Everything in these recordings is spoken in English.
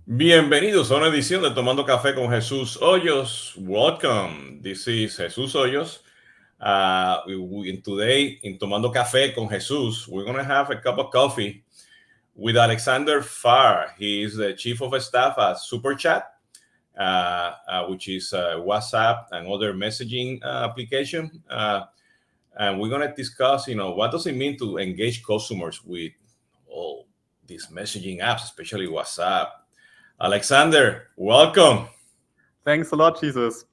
Bienvenidos a una edición de Tomando Café con Jesús Hoyos. Welcome. This is Jesús Hoyos. Today in Tomando Café con Jesús, we're going to have a cup of coffee with Alexander Farr. He is the chief of staff at Superchat, which is WhatsApp and other messaging application. And we're going to discuss, what does it mean to engage customers with all these messaging apps, especially WhatsApp. Alexander, welcome. Thanks a lot, Jesus.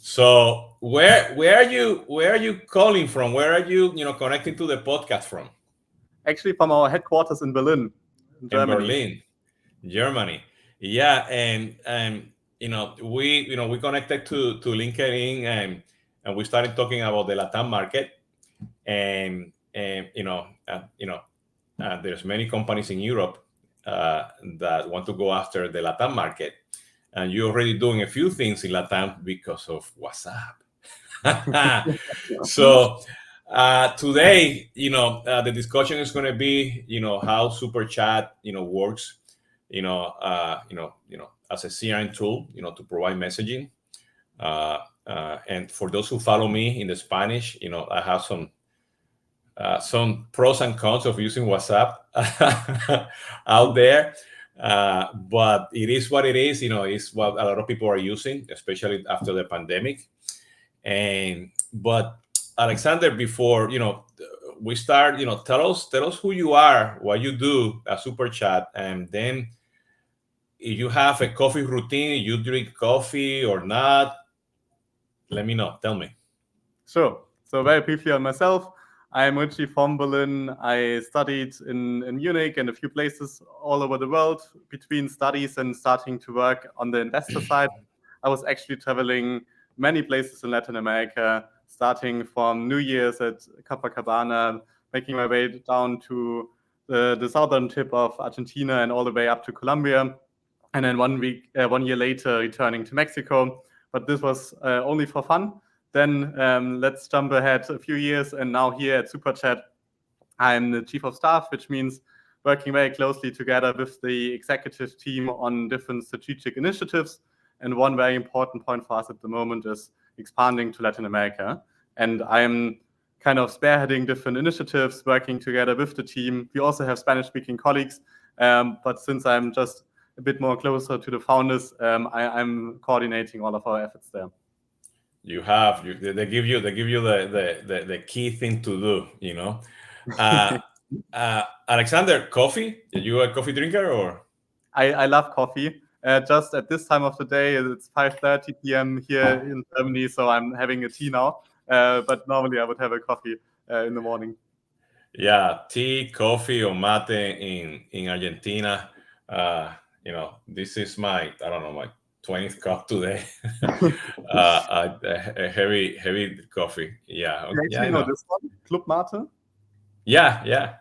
So where are you calling from? Where are you connecting to the podcast from? Actually, from our headquarters in Berlin, in In Germany. Berlin, Germany. Yeah, and we connected to LinkedIn and we started talking about the Latam market and there's many companies in Europe that want to go after the Latam market, and you're already doing a few things in Latam because of WhatsApp. So today, the discussion is going to be, how Super Chat, works, as a CRM tool, to provide messaging. And for those who follow me in the Spanish, I have some pros and cons of using WhatsApp out there. But it is what it is, it's what a lot of people are using, especially after the pandemic. But Alexander, before, we start, tell us who you are, what you do at Super Chat, and then if you have a coffee routine, you drink coffee or not, let me know. Tell me. Sure. So very briefly on myself, I'm originally from Berlin. I studied in Munich and a few places all over the world. Between studies and starting to work on the investor side, I was actually traveling many places in Latin America, starting from New Year's at Copacabana, making my way down to the southern tip of Argentina and all the way up to Colombia. And then 1 year later, returning to Mexico. But this was only for fun. Then let's jump ahead a few years, and now here at Superchat, I'm the chief of staff, which means working very closely together with the executive team on different strategic initiatives. And one very important point for us at the moment is expanding to Latin America. And I'm kind of spearheading different initiatives, working together with the team. We also have Spanish-speaking colleagues, but since I'm just a bit more closer to the founders, I'm coordinating all of our efforts there. They give you the key thing to do. Alexander, coffee? Are you a coffee drinker or? I love coffee. Just at this time of the day, it's 5:30 p.m. here in Germany, so I'm having a tea now. But normally I would have a coffee in the morning. Yeah, tea, coffee, or mate in Argentina. This is my 20th cup today. A heavy coffee. Yeah, I know this one, Club Mate. Yeah.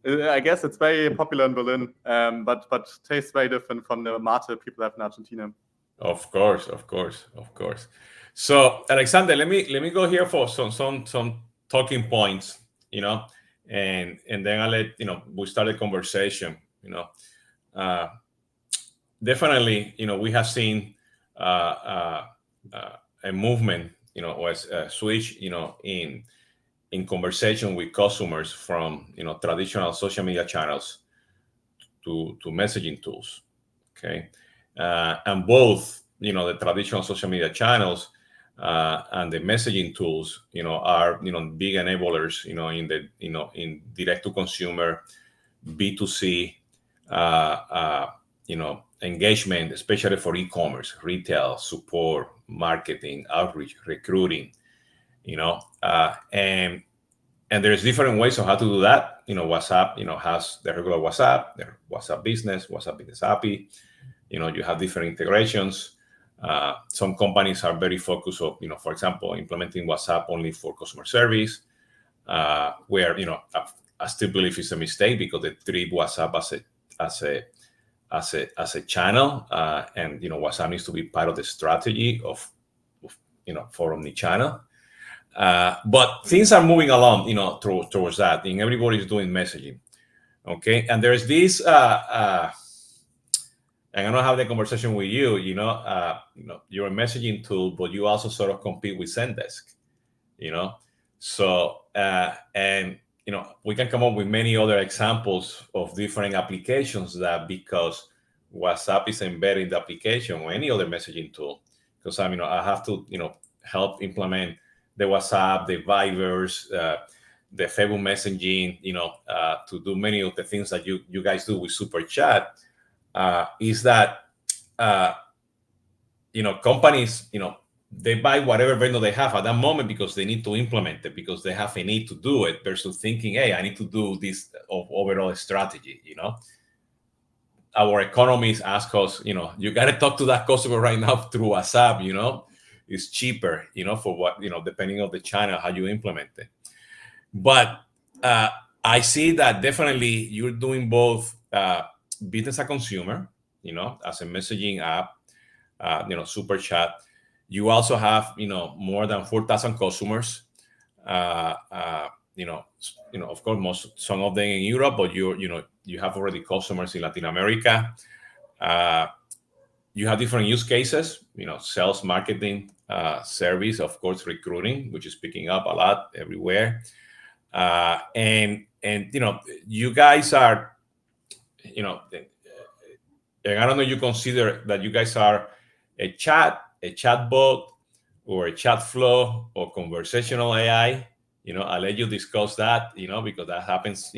I guess it's very popular in Berlin, but tastes very different from the mate people have in Argentina. Of course. So, Alexander, let me go here for some talking points, and then I'll let we start a conversation. Definitely, we have seen a movement, or a switch, in conversation with customers from traditional social media channels to messaging tools. Okay, and both the traditional social media channels and the messaging tools are big enablers in direct to consumer B2C engagement, especially for e-commerce, retail, support, marketing, outreach, recruiting. And there's different ways on how to do that. WhatsApp, has the regular WhatsApp, the WhatsApp Business API. You have different integrations. Some companies are very focused on, for example, implementing WhatsApp only for customer service, where, I still believe it's a mistake because they treat WhatsApp as a channel, and WhatsApp needs to be part of the strategy of for omnichannel. But things are moving along, towards that, and everybody's doing messaging. Okay, and there's this and I don't have the conversation with you, you're a messaging tool, but you also sort of compete with Zendesk, So, and, we can come up with many other examples of different applications that because WhatsApp is embedded in the application or any other messaging tool, because I have to, help implement the WhatsApp, the Vibers, the Facebook messaging, to do many of the things that you guys do with Superchat, is that, companies, they buy whatever vendor they have at that moment because they need to implement it, because they have a need to do it, versus thinking, hey, I need to do this overall strategy, Our economists ask us, you got to talk to that customer right now through WhatsApp, it's cheaper, for what, depending on the channel, how you implement it. But I see that definitely you're doing both business and consumer, as a messaging app, Superchat. You also have, more than 4,000 customers. Of course, some of them in Europe, but you have already customers in Latin America. You have different use cases, sales, marketing, service, of course, recruiting, which is picking up a lot everywhere. And you guys are, and I don't know, you consider that you guys are a chatbot, or a chat flow, or conversational AI. I'll let you discuss that, because that happens,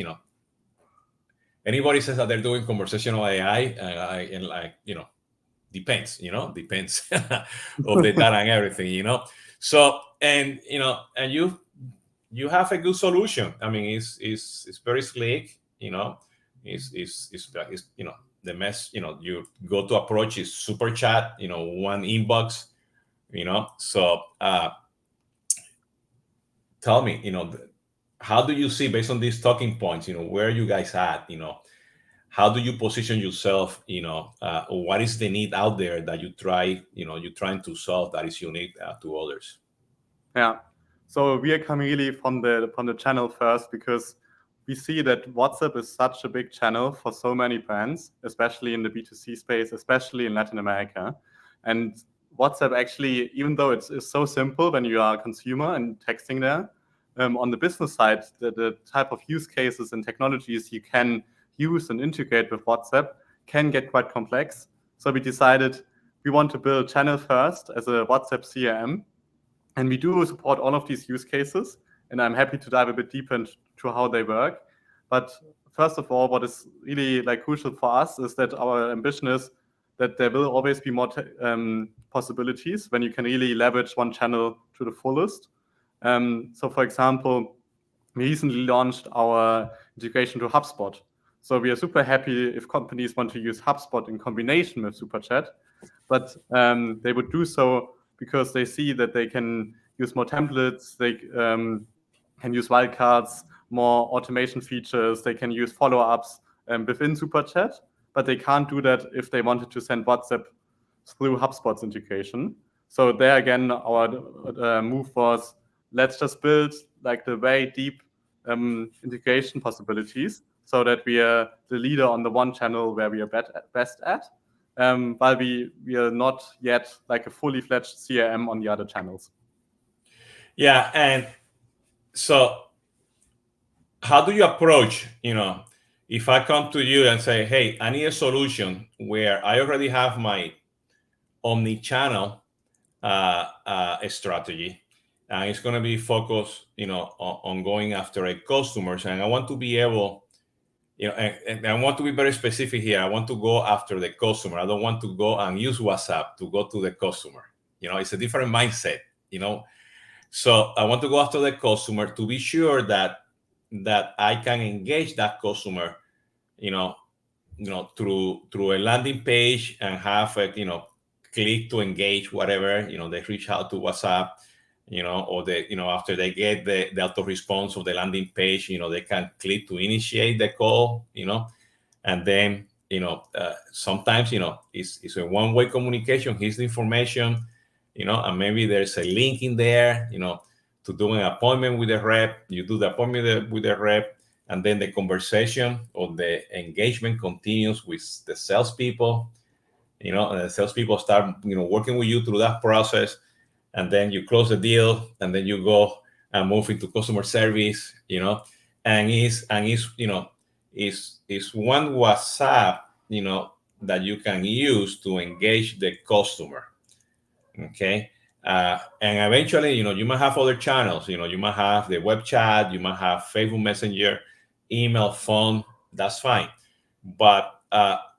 anybody says that they're doing conversational AI, and depends, depends of the data and everything, So, and, and you have a good solution. I mean, it's very slick, it's the mess, you go to approach is Superchat, one inbox, So tell me, how do you see, based on these talking points, where you guys at, how do you position yourself, what is the need out there that you're trying to solve that is unique to others? Yeah. So we are coming really from the channel first, because we see that WhatsApp is such a big channel for so many brands, especially in the B2C space, especially in Latin America. And WhatsApp actually, even though it's so simple when you are a consumer and texting there, on the business side, the type of use cases and technologies you can use and integrate with WhatsApp can get quite complex. So we decided we want to build channel first as a WhatsApp CRM. And we do support all of these use cases, and I'm happy to dive a bit deeper into how they work. But first of all, what is really crucial for us is that our ambition is that there will always be more possibilities when you can really leverage one channel to the fullest. So, for example, we recently launched our integration to HubSpot. So we are super happy if companies want to use HubSpot in combination with Superchat, but they would do so because they see that they can use more templates, they can use wildcards, more automation features, they can use follow-ups within Superchat, but they can't do that if they wanted to send WhatsApp through HubSpot's integration. So there again, our move was, let's just build the very deep integration possibilities so that we are the leader on the one channel where we are best at, while we are not yet a fully fledged CRM on the other channels. Yeah, and so how do you approach, if I come to you and say, hey, I need a solution where I already have my omni-channel strategy, and it's going to be focused, on going after a customers, and I want to be able, and I want to be very specific here. I want to go after the customer. I don't want to go and use WhatsApp to go to the customer. It's a different mindset, So I want to go after the customer to be sure that I can engage that customer, through a landing page, and have a, click to engage, whatever, they reach out to WhatsApp, or they, after they get the auto response of the landing page, they can click to initiate the call, and then, sometimes, it's a one-way communication. Here's the information, and maybe there's a link in there, to do an appointment with the rep. You do the appointment with the rep, and then the conversation or the engagement continues with the salespeople. The salespeople start, working with you through that process, and then you close the deal, and then you go and move into customer service, and is one WhatsApp, that you can use to engage the customer. Okay. And eventually, you might have other channels, you might have the web chat, you might have Facebook Messenger, email, phone, that's fine. But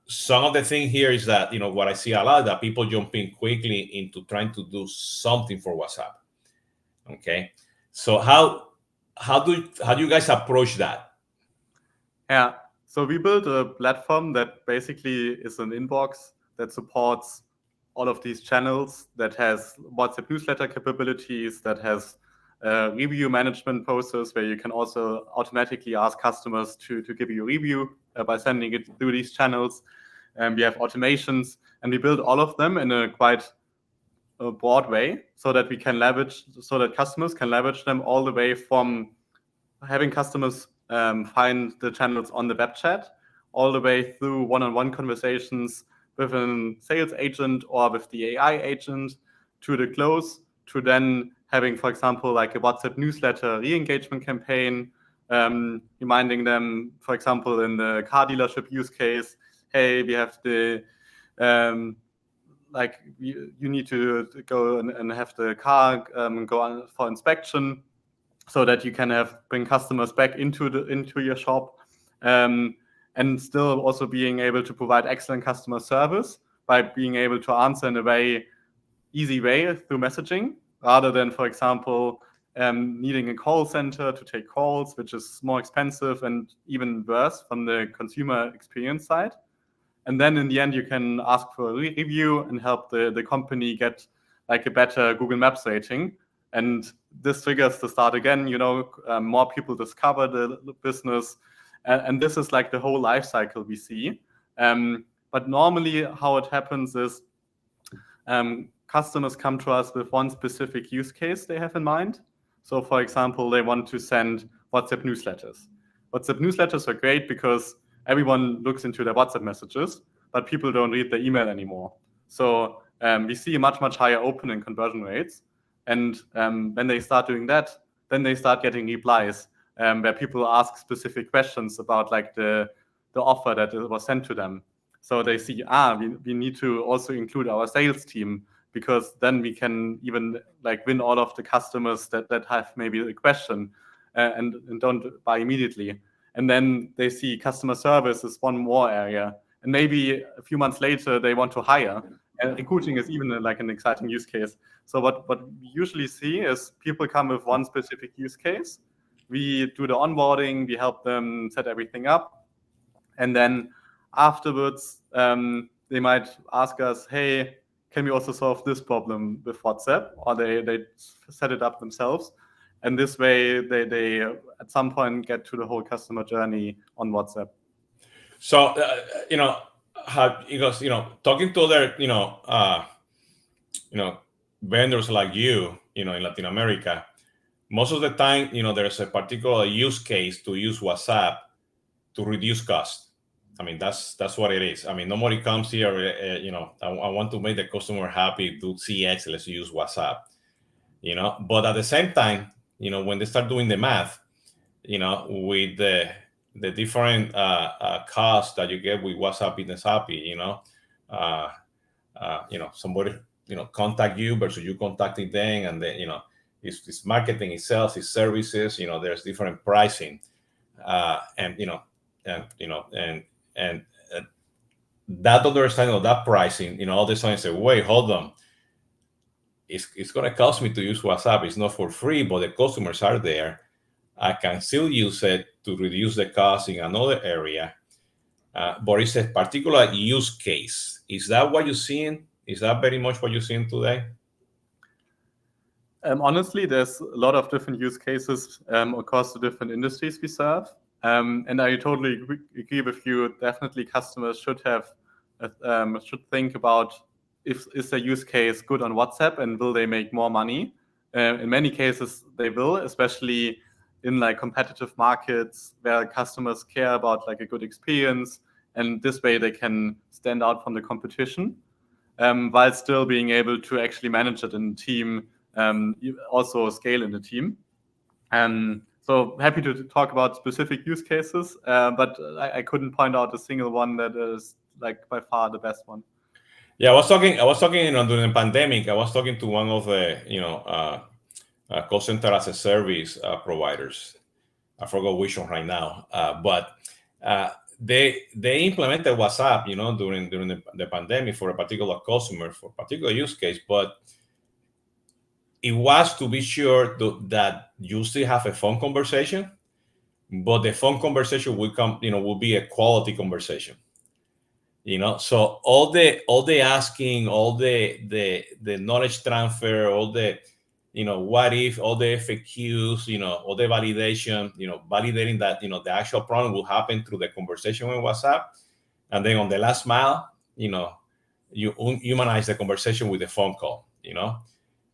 some of the thing here is that, what I see a lot, that people jump in quickly into trying to do something for WhatsApp. Okay. So how do you guys approach that? Yeah. So we built a platform that basically is an inbox that supports all of these channels, that has WhatsApp newsletter capabilities, that has a review management process where you can also automatically ask customers to give you a review by sending it through these channels. And we have automations, and we build all of them in a quite broad way so that customers can leverage them all the way from having customers find the channels on the web chat, all the way through one-on-one conversations with a sales agent or with the AI agent, to the close, to then having, for example, like a WhatsApp newsletter re-engagement campaign, reminding them, for example, in the car dealership use case, hey, we have the you need to go and have the car go on for inspection, so that you can bring customers back into your shop, and still also being able to provide excellent customer service by being able to answer in a very easy way through messaging, rather than, for example, needing a call center to take calls, which is more expensive and even worse from the consumer experience side. And then in the end, you can ask for a review and help the company get like a better Google Maps rating. And this triggers the start again, more people discover the business. And this is like the whole life cycle we see. But normally how it happens is customers come to us with one specific use case they have in mind. So for example, they want to send WhatsApp newsletters. WhatsApp newsletters are great because everyone looks into their WhatsApp messages, but people don't read the email anymore. So we see much, much higher open and conversion rates. And when they start doing that, then they start getting replies where people ask specific questions about like the offer that was sent to them. So they see, we need to also include our sales team, because then we can even like win all of the customers that have maybe a question and don't buy immediately. And then they see customer service is one more area. And maybe a few months later, they want to hire. And recruiting is even like an exciting use case. So what we usually see is people come with one specific use case. We do the onboarding, we help them set everything up. And then afterwards, they might ask us, hey, can we also solve this problem with WhatsApp? Or they set it up themselves. And this way, they at some point get to the whole customer journey on WhatsApp. So, talking to other, vendors like you, in Latin America, most of the time, there's a particular use case to use WhatsApp to reduce cost. I mean, that's what it is. I mean, nobody comes here, I want to make the customer happy, do CX, let's use WhatsApp, But at the same time, when they start doing the math, with the different costs that you get with WhatsApp Business Happy, somebody, contact you versus you contacting them, and then, it's marketing, it's sales, it's services, there's different pricing, and that understanding of that pricing, all the time say, wait, hold on. It's going to cost me to use WhatsApp. It's not for free, but the customers are there. I can still use it to reduce the cost in another area. But it's a particular use case. Is that what you're seeing? Is that very much what you're seeing today? Honestly, there's a lot of different use cases across the different industries we serve. And I totally agree with you. Definitely customers should think about, is their use case good on WhatsApp and will they make more money? In many cases, they will, especially in like competitive markets where customers care about like a good experience, and this way they can stand out from the competition. while still being able to actually manage it in the team, also scale in the team. So happy to talk about specific use cases, but I couldn't point out a single one that is like by far the best one. Yeah, I was talking, during the pandemic, I was talking to one of the, call center as a service providers. I forgot which one right now, but they implemented WhatsApp, during the pandemic for a particular customer, for a particular use case, but it was to be sure that you still have a phone conversation, but the phone conversation will be a quality conversation. So all the asking, all the knowledge transfer, all the what if, all the FAQs, all the validation, validating that the actual problem will happen through the conversation on WhatsApp, and then on the last mile, you humanize the conversation with the phone call,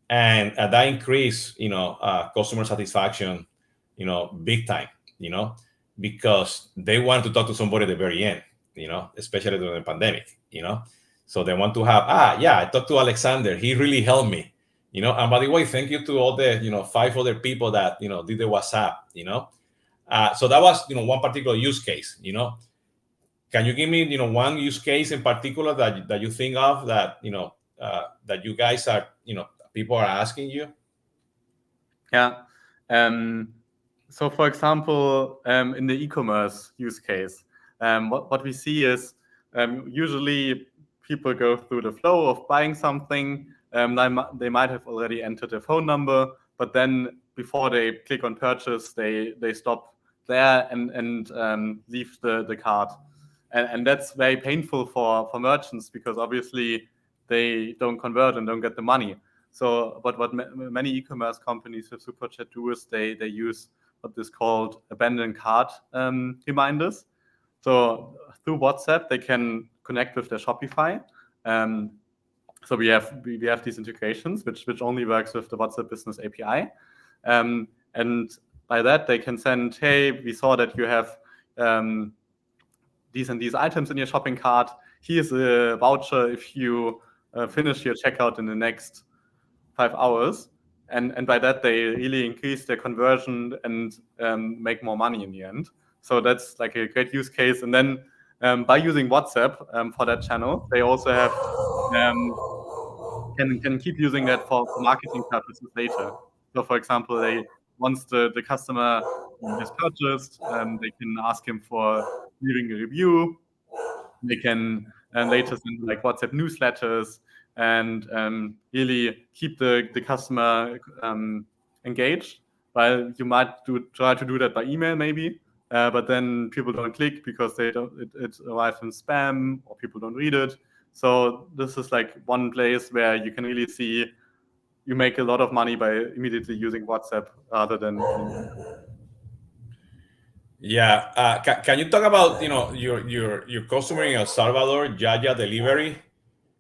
and that increase customer satisfaction, big time, because they want to talk to somebody at the very end, especially during the pandemic, so they want to have, I talked to Alexander, he really helped me, and by the way, thank you to all the 5 other people that did the WhatsApp, so that was one particular use case. Can you give me one use case in particular that you think of that that you guys are people are asking you? Yeah. So for example, in the e-commerce use case, what we see is usually people go through the flow of buying something. They might have already entered their phone number, but then before they click on purchase, they stop there and leave the cart. And that's very painful for merchants, because obviously they don't convert and don't get the money. So, but what many e-commerce companies with Superchat do is they use what is called abandoned cart reminders. So through WhatsApp, they can connect with their Shopify. So we have these integrations, which only works with the WhatsApp Business API. And by that, they can send, hey, we saw that you have these and these items in your shopping cart. Here's a voucher if you finish your checkout in the next 5 hours. And by that, they really increase their conversion and make more money in the end. So that's like a great use case. And then by using WhatsApp for that channel, they also have can keep using that for marketing purposes later. So for example, once the customer has purchased, they can ask him for leaving a review. They can later send like WhatsApp newsletters and really keep the customer engaged. While you might try to do that by email maybe, but then people don't click because it arrives in spam or people don't read it. So this is like one place where you can really see you make a lot of money by immediately using WhatsApp rather than. Yeah, can you talk about your customer in El Salvador, Yaya Delivery?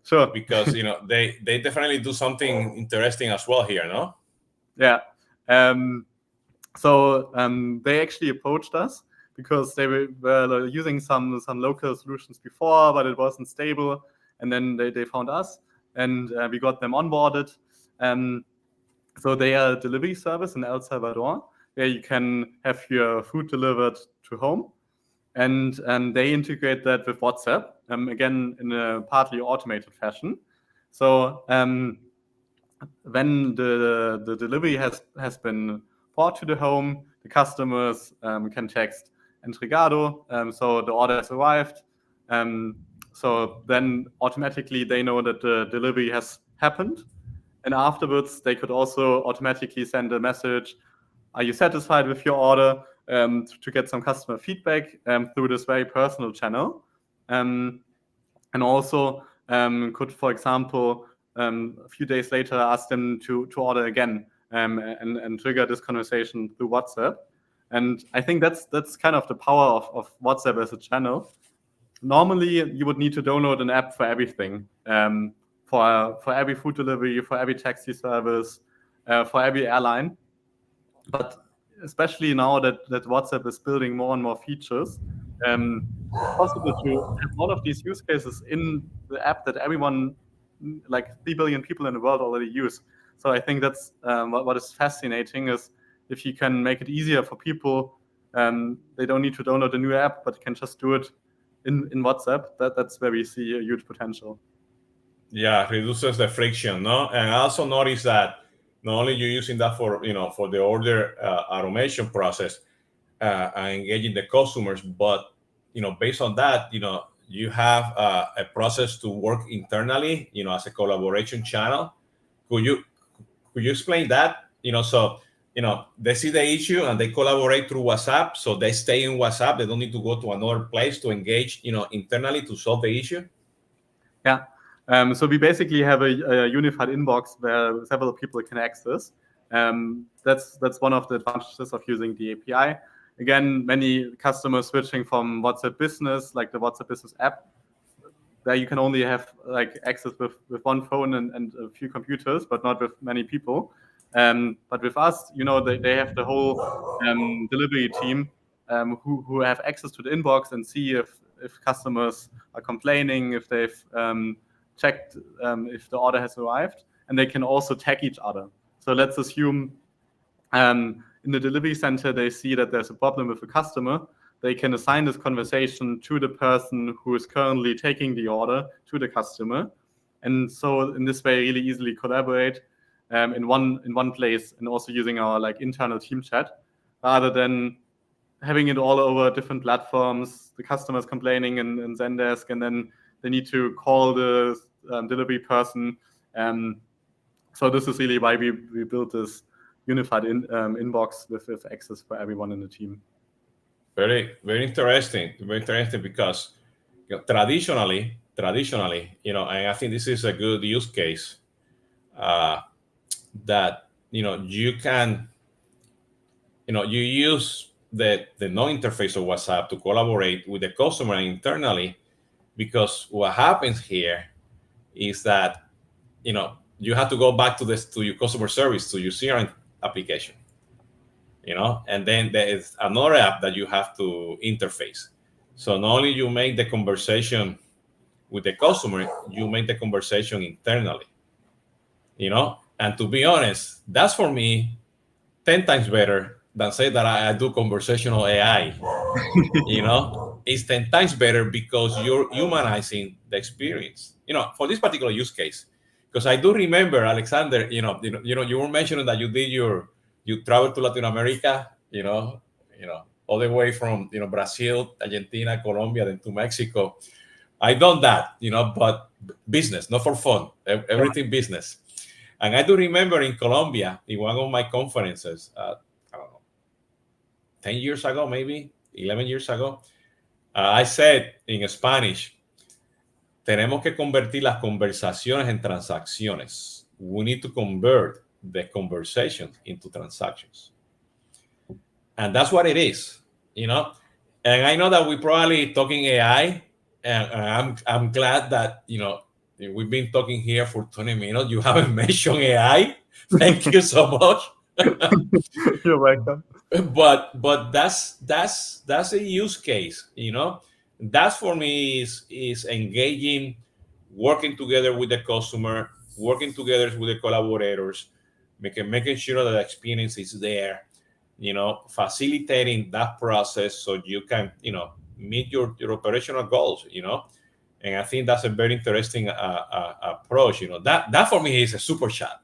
Sure. Because they definitely do something interesting as well here, no? Yeah. So they actually approached us because they were using some local solutions before, but it wasn't stable. And then they found us, and we got them onboarded. So they are a delivery service in El Salvador, where you can have your food delivered to home. And they integrate that with WhatsApp, again, in a partly automated fashion. So when the delivery has been brought to the home, the customers can text entregado, so the order has arrived. So then automatically they know that the delivery has happened. And afterwards, they could also automatically send a message, are you satisfied with your order, to get some customer feedback through this very personal channel. And also could, for example, a few days later ask them to order again and trigger this conversation through WhatsApp. And I think that's kind of the power of WhatsApp as a channel. Normally, you would need to download an app for everything, for every food delivery, for every taxi service, for every airline. But especially now that WhatsApp is building more and more features, it's possible to have all of these use cases in the app that everyone like 3 billion people in the world already use. So I think that's what is fascinating is if you can make it easier for people, they don't need to download a new app, but can just do it in WhatsApp. That's where we see a huge potential. Yeah, reduces the friction, no? And I also notice that not only you're using that for for the order automation process and engaging the customers, but based on that, you have a process to work internally, as a collaboration channel. Could you explain that? So they see the issue and they collaborate through WhatsApp, so they stay in WhatsApp. They don't need to go to another place to engage, internally to solve the issue. Yeah. So we basically have a unified inbox where several people can access. That's one of the advantages of using the API. Again, many customers switching from WhatsApp Business, like the WhatsApp Business app, where you can only have like access with one phone and a few computers, but not with many people. But with us, they have the whole delivery team who have access to the inbox and see if customers are complaining, if they've checked if the order has arrived, and they can also tag each other. So let's assume in the delivery center, they see that there's a problem with a customer. They can assign this conversation to the person who is currently taking the order to the customer. And so in this way, really easily collaborate in one place, and also using our like internal team chat rather than having it all over different platforms, the customers complaining in Zendesk, and then they need to call the delivery person. So this is really why we built this unified inbox with access for everyone in the team. Very, very interesting. Very interesting because traditionally, and I think this is a good use case that you can, you use the no interface of WhatsApp to collaborate with the customer internally, because what happens here is that you have to go back to your customer service, to your CRM application, and then there is another app that you have to interface. So not only you make the conversation with the customer, you make the conversation internally, and to be honest, that's for me 10 times better than say that I do conversational AI. It's 10 times better because you're humanizing the experience, for this particular use case. Because I do remember, Alexander, you were mentioning that you traveled to Latin America, all the way from Brazil, Argentina, Colombia, then to Mexico. I done that, but business, not for fun. Everything business. And I do remember in Colombia, in one of my conferences, I don't know, 10 years ago, maybe 11 years ago, I said in Spanish, tenemos que convertir las conversaciones en transacciones. We need to convert the conversations into transactions. And that's what it is, And I know that we're probably talking AI, and I'm glad that, we've been talking here for 20 minutes. You haven't mentioned AI. Thank you so much. You're welcome. But that's a use case, That's for me is engaging, working together with the customer, working together with the collaborators, making sure that the experience is there, facilitating that process so you can, meet your operational goals, And I think that's a very interesting approach. That for me is a super chat.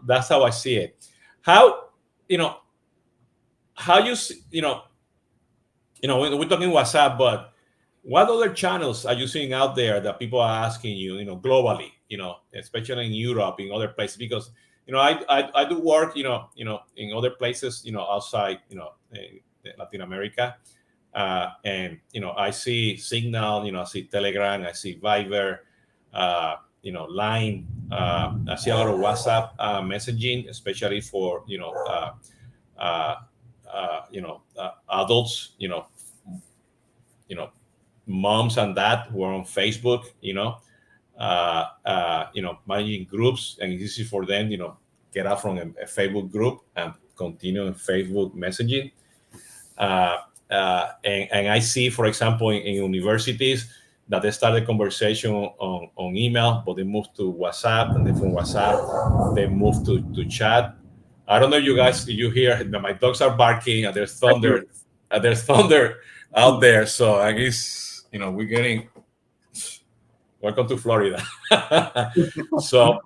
That's how I see it. How you see, we're talking WhatsApp, but what other channels are you seeing out there that people are asking you, globally, especially in Europe, in other places? Because I do work, in other places, outside, Latin America. And I see Signal, I see Telegram, I see Viber, Line. I see a lot of WhatsApp messaging, especially for adults, moms and dad who are on Facebook, managing groups, and it's easy for them, get out from a Facebook group and continue in Facebook messaging. And I see, for example, in universities, that they started conversation on email, but they moved to WhatsApp, and then from WhatsApp they moved to chat. I don't know, you guys, you hear that my dogs are barking, and there's thunder, out there. So I guess we're getting. Welcome to Florida. So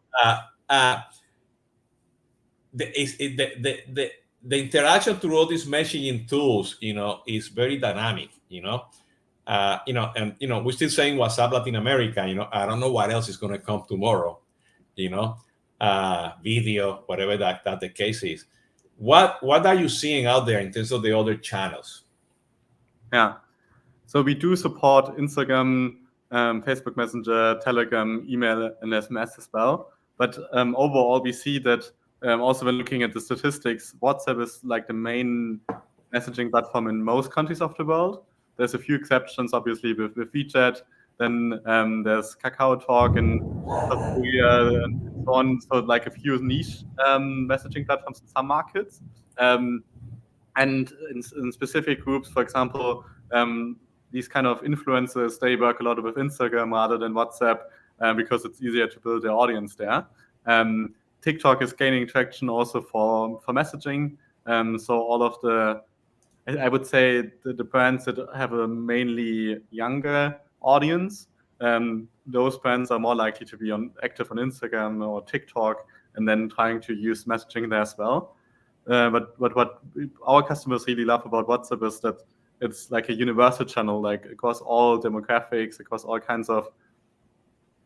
the interaction through all these messaging tools, is very dynamic. We're still saying WhatsApp Latin America. I don't know what else is going to come tomorrow. Video, whatever that the case is. What are you seeing out there in terms of the other channels? Yeah, so we do support Instagram, Facebook Messenger, Telegram, email, and SMS as well. But overall, we see that also when looking at the statistics, WhatsApp is like the main messaging platform in most countries of the world. There's a few exceptions, obviously, with WeChat. Then there's Kakao Talk and South Korea and so on. So like a few niche messaging platforms in some markets. And in specific groups, for example, these kind of influencers, they work a lot with Instagram rather than WhatsApp because it's easier to build their audience there. TikTok is gaining traction also for messaging. So all of I would say the brands that have a mainly younger audience, those brands are more likely to be active on Instagram or TikTok, and then trying to use messaging there as well. But what our customers really love about WhatsApp is that it's like a universal channel, like across all demographics, across all kinds of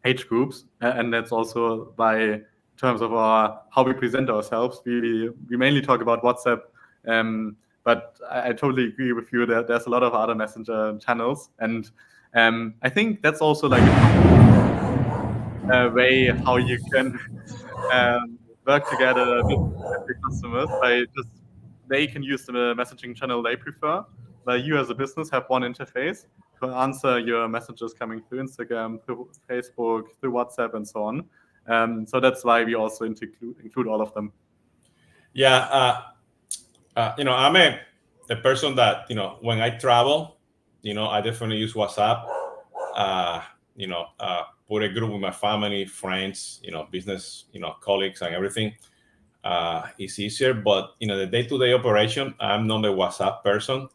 age groups, and that's also by terms of how we present ourselves. We mainly talk about WhatsApp, but I totally agree with you that there's a lot of other messenger channels, and I think that's also like a way how you can work together with your customers by just they can use the messaging channel they prefer, but you as a business have one interface to answer your messages coming through Instagram, through Facebook, through WhatsApp, and so on. So that's why we also include all of them. Yeah, I'm a person that when I travel, I definitely use WhatsApp. Put a group with my family, friends, business, colleagues, and everything. It's easier, but the day-to-day operation, I'm not a WhatsApp person.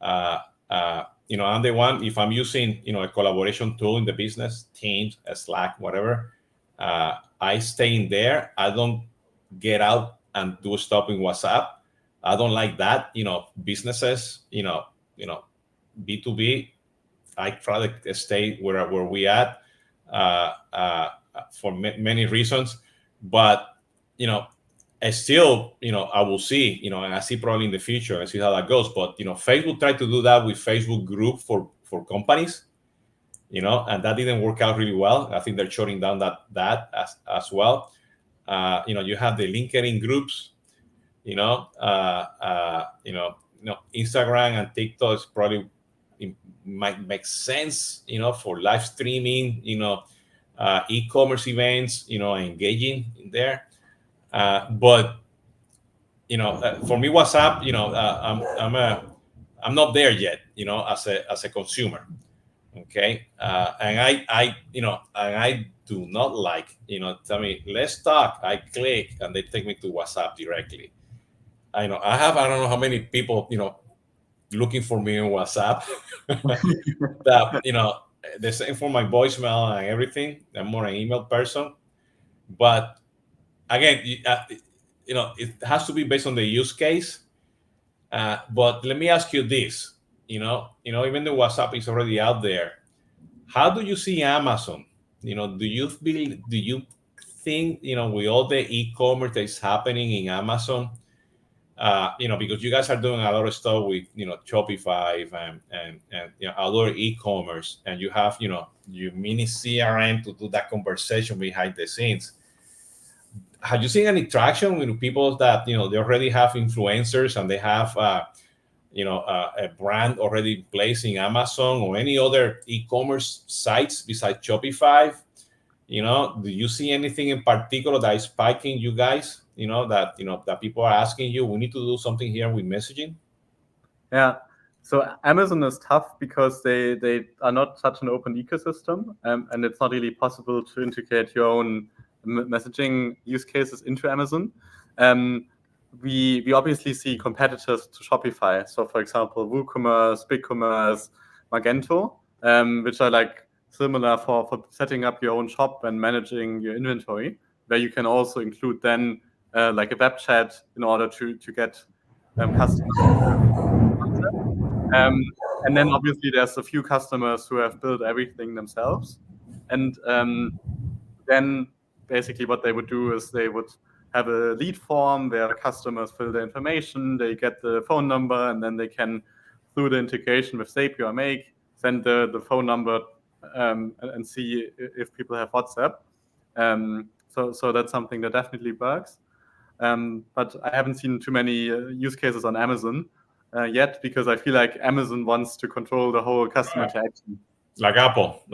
I'm the one, if I'm using a collaboration tool in the business, Teams, Slack, whatever, I stay in there. I don't get out and do stuff in WhatsApp. I don't like that. Businesses, B2B, I try to stay where we at for many reasons, but I still, I will see, and I see probably in the future, I see how that goes. But Facebook tried to do that with Facebook group for companies, and that didn't work out really well. I think they're shutting down that as well. You have the LinkedIn groups, Instagram and TikTok is probably might make sense, for live streaming, e-commerce events, engaging in there. But for me, WhatsApp, I'm not there yet, as a consumer. Okay, and I do not like, tell me, let's talk. I click and they take me to WhatsApp directly. I don't know how many people, looking for me on WhatsApp. That the same for my voicemail and everything. I'm more an email person, but again, it has to be based on the use case. But let me ask you this: even the WhatsApp is already out there. How do you see Amazon? Do you think with all the e-commerce that is happening in Amazon? Because you guys are doing a lot of stuff with Shopify and other e-commerce, and you have your mini CRM to do that conversation behind the scenes. Have you seen any traction with people that they already have influencers and they have a brand already in place in Amazon or any other e-commerce sites besides Shopify? Do you see anything in particular that is spiking you guys? That people are asking you, we need to do something here with messaging. Yeah, So Amazon is tough because they are not such an open ecosystem, and it's not really possible to integrate your own messaging use cases into Amazon. We obviously see competitors to Shopify. So for example, WooCommerce, BigCommerce, Magento, which are like similar for setting up your own shop and managing your inventory, where you can also include then like a web chat in order to get customers. And then obviously there's a few customers who have built everything themselves. And then basically what they would do is they would have a lead form where customers fill the information, they get the phone number, and then they can, through the integration with Zapier or Make, send the phone number and see if people have WhatsApp. So that's something that definitely works. But I haven't seen too many use cases on Amazon yet, because I feel like Amazon wants to control the whole customer interaction. Like Apple,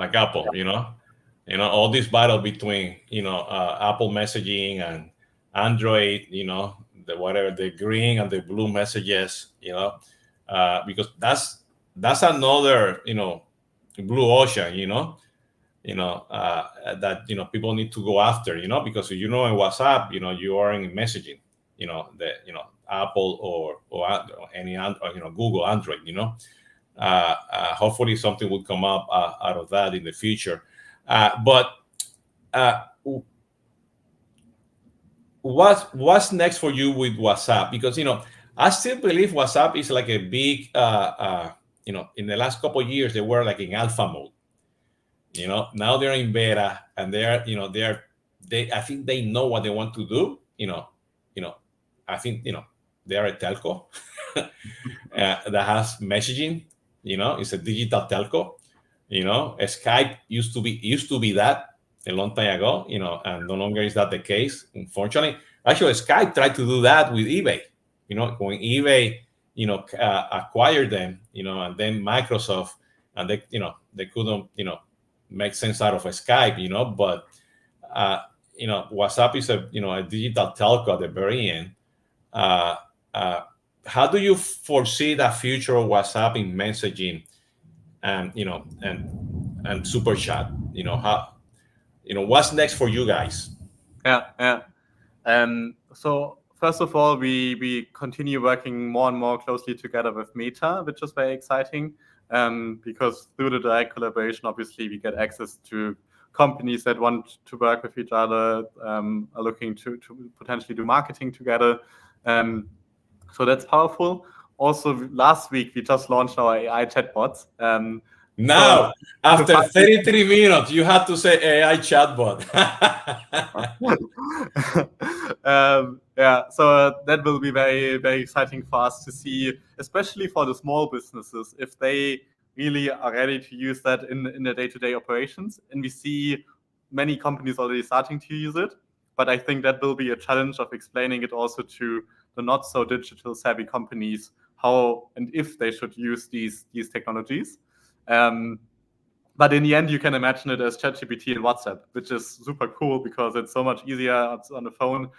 all this battle between, Apple messaging and Android, the green and the blue messages, because that's another, blue ocean, that, people need to go after, because in WhatsApp, you are in messaging, Apple or any, Google Android, hopefully something will come up out of that in the future. But what's next for you with WhatsApp? Because I still believe WhatsApp is like a big in the last couple of years they were like in alpha mode. Now they're in beta, and I think they know what they want to do. I think they are a telco that has messaging. It's a digital telco. Skype used to be that a long time ago, and no longer is that the case, unfortunately. Actually, Skype tried to do that with eBay. When eBay, acquired them, and then Microsoft, and they couldn't, make sense out of Skype, but WhatsApp is a digital telco at the very end. How do you foresee the future of WhatsApp in messaging and and Superchat? What's next for you guys? Yeah. So first of all, we continue working more and more closely together with Meta, which is very exciting, because through the direct collaboration, obviously, we get access to companies that want to work with each other, are looking to potentially do marketing together. So that's powerful. Also, last week, we just launched our AI chatbots. Now, after 33 minutes, you had to say AI chatbot. So that will be very, very exciting for us to see, especially for the small businesses, if they really are ready to use that in their day-to-day operations. And we see many companies already starting to use it, but I think that will be a challenge of explaining it also to the not so digital savvy companies, how and if they should use these technologies. But in the end, you can imagine it as ChatGPT and WhatsApp, which is super cool because it's so much easier on the phone.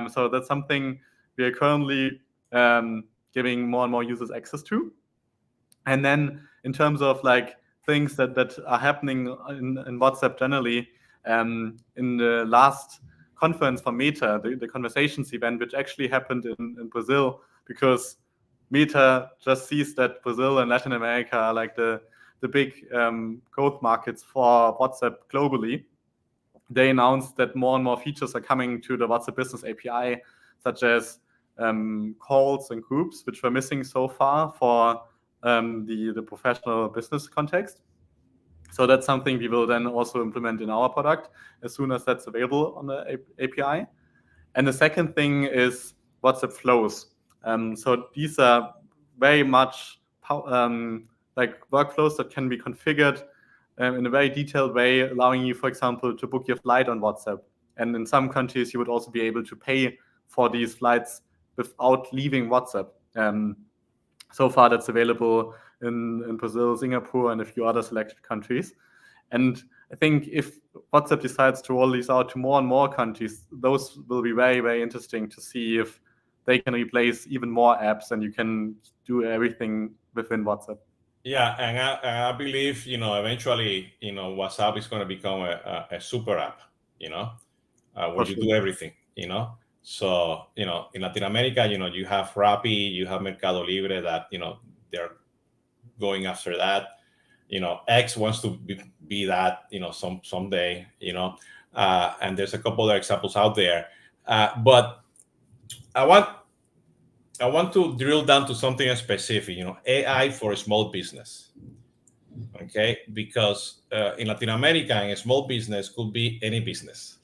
So that's something we are currently giving more and more users access to. And then in terms of like things that are happening in WhatsApp generally, in the last conference for Meta, the Conversations event, which actually happened in Brazil, because Meta just sees that Brazil and Latin America are like the big growth markets for WhatsApp globally. They announced that more and more features are coming to the WhatsApp Business API, such as calls and groups, which were missing so far for the professional business context. So that's something we will then also implement in our product as soon as that's available on the API. And the second thing is WhatsApp flows. So these are very much like workflows that can be configured in a very detailed way, allowing you, for example, to book your flight on WhatsApp. And in some countries, you would also be able to pay for these flights without leaving WhatsApp. So far, that's available in Brazil, Singapore, and a few other selected countries. And I think if WhatsApp decides to roll these out to more and more countries, those will be very, very interesting to see if they can replace even more apps and you can do everything within WhatsApp. Yeah, and I believe, eventually, WhatsApp is going to become a super app, where you do everything, So, in Latin America, you have Rappi, you have Mercado Libre that, they're going after that. X wants to be that, someday, and there's a couple other examples out there. But I want to drill down to something specific, AI for a small business. Okay, because in Latin America, a small business could be any business.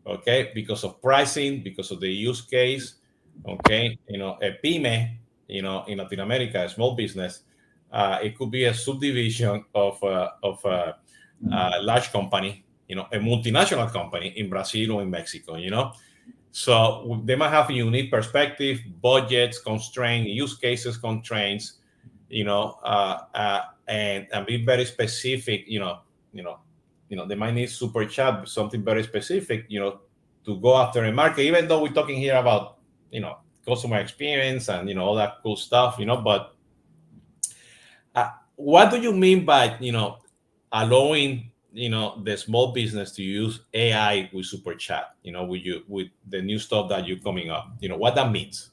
Okay, because of pricing, because of the use case. Okay, a pyme, in Latin America, a small business, it could be a subdivision of a large company, a multinational company in Brazil or in Mexico, So they might have a unique perspective, budgets, constraints, use cases, constraints, and be very specific. They might need Superchat, something very specific, to go after a market. Even though we're talking here about, customer experience and all that cool stuff, But what do you mean by allowing the small business to use AI with Superchat? With the new stuff that you're coming up. What that means?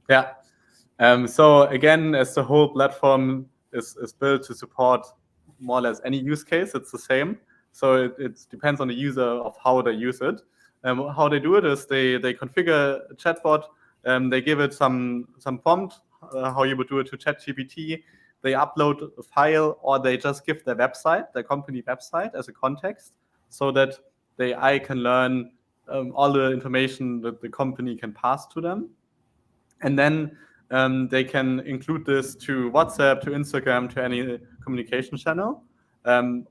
Yeah. So again, as the whole platform is built to support more or less any use case, it's the same. So it depends on the user of how they use it. How they do it is they configure a chatbot, they give it some prompt, how you would do it to ChatGPT. They upload a file, or they just give their website, their company website, as a context, so that the AI can learn all the information that the company can pass to them. And then they can include this to WhatsApp, to Instagram, to any communication channel.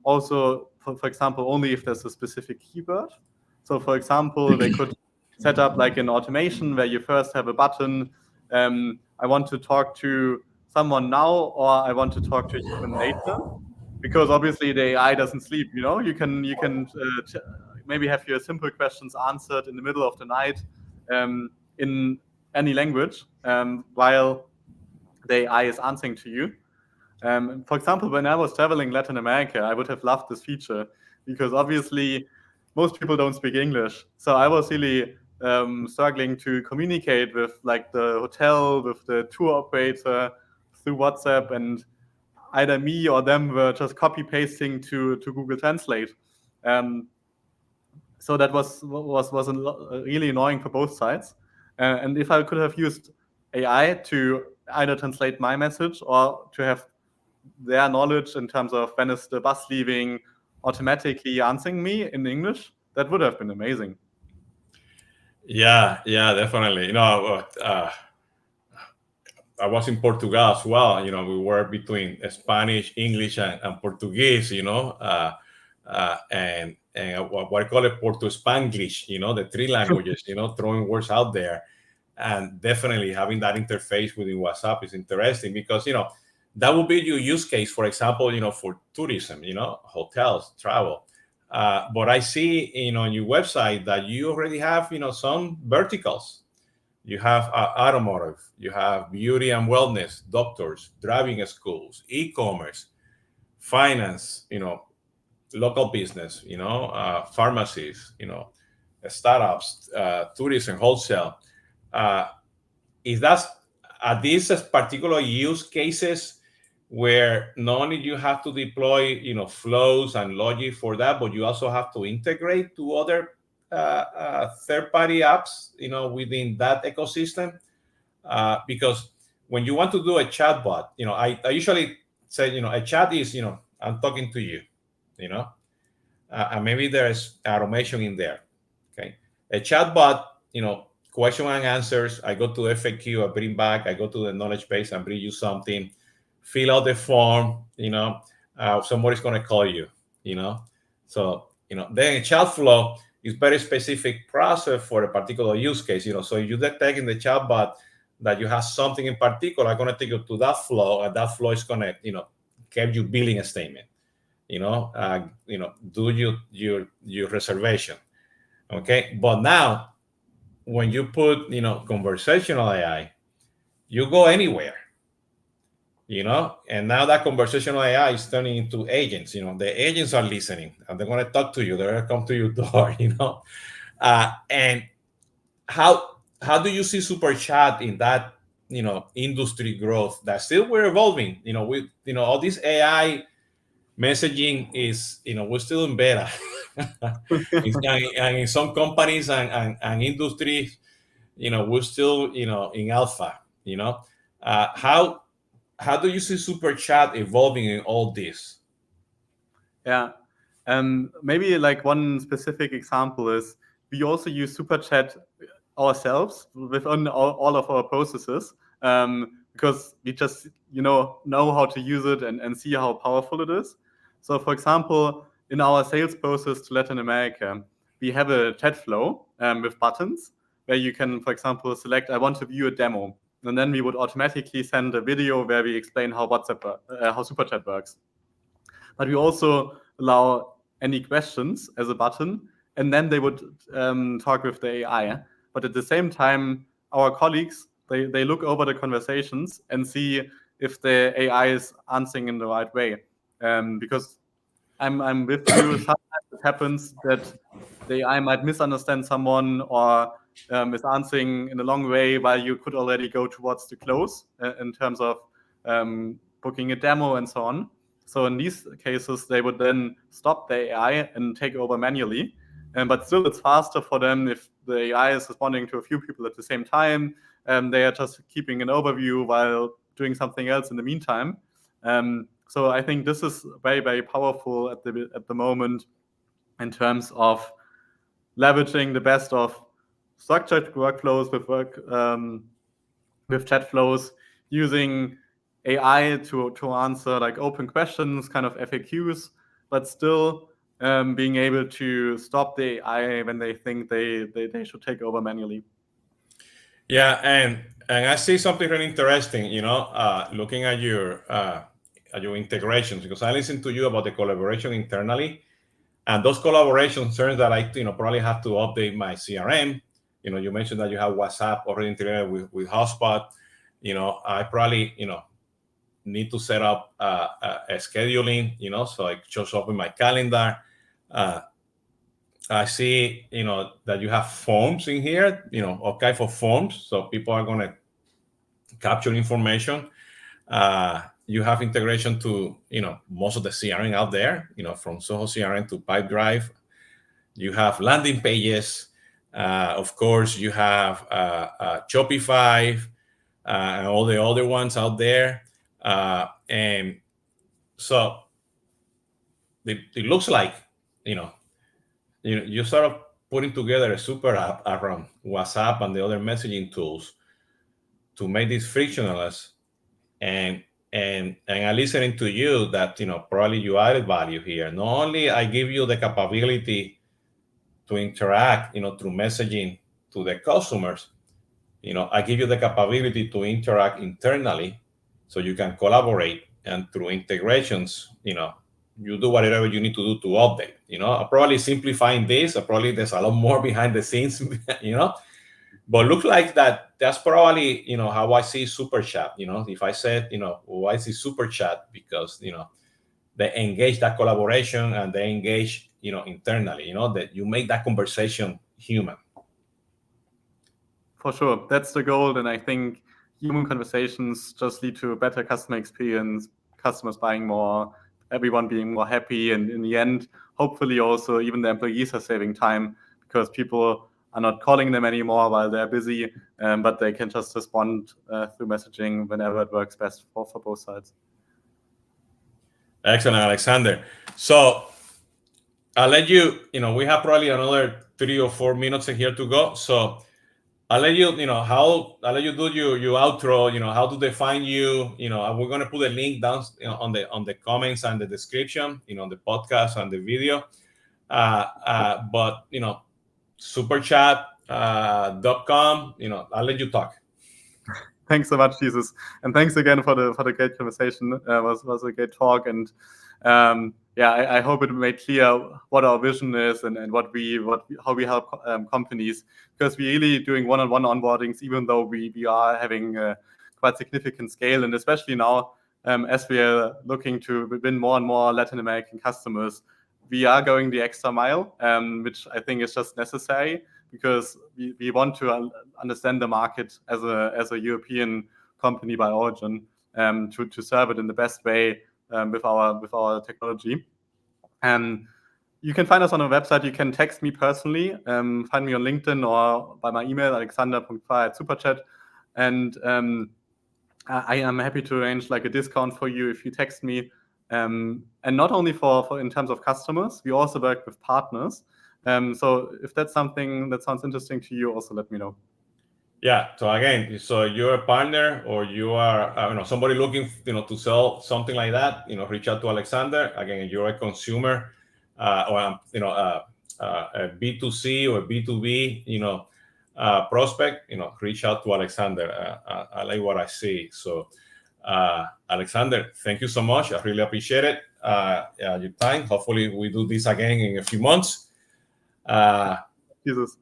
Also, for example, only if there's a specific keyword. So, for example, they could set up like an automation where you first have a button, I want to talk to someone now, or I want to talk to human nature. Because obviously the AI doesn't sleep, You can maybe have your simple questions answered in the middle of the night in any language while the AI is answering to you. For example, when I was traveling Latin America, I would have loved this feature because obviously most people don't speak English. So I was really struggling to communicate with like the hotel, with the tour operator through WhatsApp, and either me or them were just copy pasting to Google Translate. So that was really annoying for both sides. And if I could have used AI to either translate my message or to have their knowledge in terms of when is the bus leaving automatically answering me in English, that would have been amazing. Yeah, definitely. I was in Portugal as well. We were between Spanish, English, and Portuguese. And what I call it Porto-Spanglish. The three languages. Throwing words out there, and definitely having that interface within WhatsApp is interesting because that will be your use case. For example, for tourism. Hotels, travel. But I see, on your website that you already have, some verticals. You have automotive, you have beauty and wellness, doctors, driving schools, e-commerce, finance, local business, pharmacies, startups, tourism, wholesale. Is that are these particular use cases where not only you have to deploy, flows and logic for that, but you also have to integrate to other third-party apps, within that ecosystem? Because when you want to do a chatbot, I usually say, a chat is, I'm talking to you, and maybe there's automation in there. Okay, a chatbot, question and answers. I go to FAQ, I bring back. I go to the knowledge base and bring you something. Fill out the form. Somebody's gonna call you. So then a chat flow is very specific process for a particular use case. So if you detect in the chatbot that you have something in particular, I'm going to take you to that flow, and that flow is going to, give you billing a statement. Do your reservation. Okay, but now when you put, conversational AI, you go anywhere. and now that conversational AI is turning into agents. The agents are listening and they're going to talk to you. They're going to come to your door. And how do you see super chat in that industry growth that still we're evolving? With all this AI messaging is we're still in beta. And in some companies and industries, we're still in alpha. How do you see super chat evolving in all this? Yeah. Maybe like one specific example is we also use Superchat ourselves within all of our processes, because we just know how to use it and see how powerful it is. So for example, in our sales process to Latin America, we have a chat flow with buttons where you can, for example, select I want to view a demo, and then we would automatically send a video where we explain how Superchat works. But we also allow any questions as a button, and then they would talk with the AI. But at the same time, our colleagues, they look over the conversations and see if the AI is answering in the right way. Because I'm with you, sometimes it happens that the AI might misunderstand someone or is answering in a long way while you could already go towards the close in terms of booking a demo and so on. So in these cases, they would then stop the AI and take over manually. But still, it's faster for them if the AI is responding to a few people at the same time. They are just keeping an overview while doing something else in the meantime. So I think this is very, very powerful at the moment in terms of leveraging the best of structured workflows with chat flows, using AI to answer like open questions, kind of FAQs, but still being able to stop the AI when they think they should take over manually. Yeah, and I see something really interesting, looking at your integrations, because I listened to you about the collaboration internally, and those collaborations turns that I probably have to update my CRM. You mentioned that you have WhatsApp already integrated with HubSpot. I probably need to set up a scheduling, so it shows up in my calendar. I see, that you have forms in here, all kinds of forms. So people are going to capture information. You have integration to, most of the CRM out there, from Soho CRM to Pipedrive. You have landing pages. Of course, you have Shopify and all the other ones out there. And so it looks like, you sort of putting together a super app around WhatsApp and the other messaging tools to make this frictionless. And I'm listening to you that, probably you added value here. Not only I give you the capability to interact, through messaging to the customers, I give you the capability to interact internally so you can collaborate, and through integrations, you do whatever you need to do to update. I'm probably simplifying this. Probably there's a lot more behind the scenes, but look like that's probably, how I see super chat. If I said, I see super chat because, they engage that collaboration and they engage, internally, that you make that conversation human. For sure, that's the goal. And I think human conversations just lead to a better customer experience, customers buying more, everyone being more happy. And in the end, hopefully also even the employees are saving time because people are not calling them anymore while they're busy, but they can just respond through messaging whenever it works best for both sides. Excellent, Alexander. So I'll let you, we have probably another 3 or 4 minutes here to go. So I'll let you, I'll let you do your outro, how do they find you? And we're going to put a link down on the comments and the description, the podcast and the video. But, superchat.com, I'll let you talk. Thanks so much, Jesus. And thanks again for the great conversation. It was a great talk. And I hope it made clear what our vision is and how we help companies, because we're really doing one-on-one onboardings, even though we are having quite significant scale. And especially now as we are looking to win more and more Latin American customers, we are going the extra mile, which I think is just necessary, because we want to understand the market as a European company by origin, to serve it in the best way with our technology. You can find us on our website. You can text me personally, find me on LinkedIn or by my email, alexander.farr@superchat. And I am happy to arrange like a discount for you if you text me. And not only for in terms of customers, we also work with partners. So if that's something that sounds interesting to you, also let me know. Yeah. So again, so you're a partner, or you are somebody looking to sell something like that, reach out to Alexander. Again, if you're a consumer, or a B2C or B2B, prospect, reach out to Alexander. I like what I see. So Alexander, thank you so much. I really appreciate it. Your time. Hopefully we do this again in a few months. Jesus.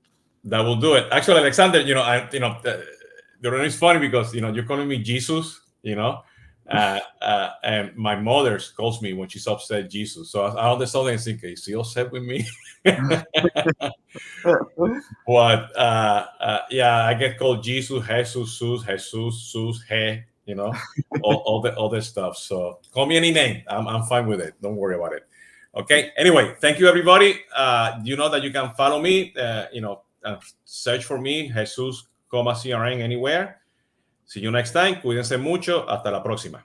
That will do it. Actually, Alexander, the reason is funny because you're calling me Jesus, and my mother calls me when she's upset Jesus. So I all of a sudden think, is he upset with me? But yeah, I get called Jesus, Jesus, hey, all the stuff. So call me any name. I'm fine with it. Don't worry about it. Okay. Anyway, thank you, everybody. You know that you can follow me. Search for me, Jesus, CRN, anywhere. See you next time. Cuídense mucho. Hasta la próxima.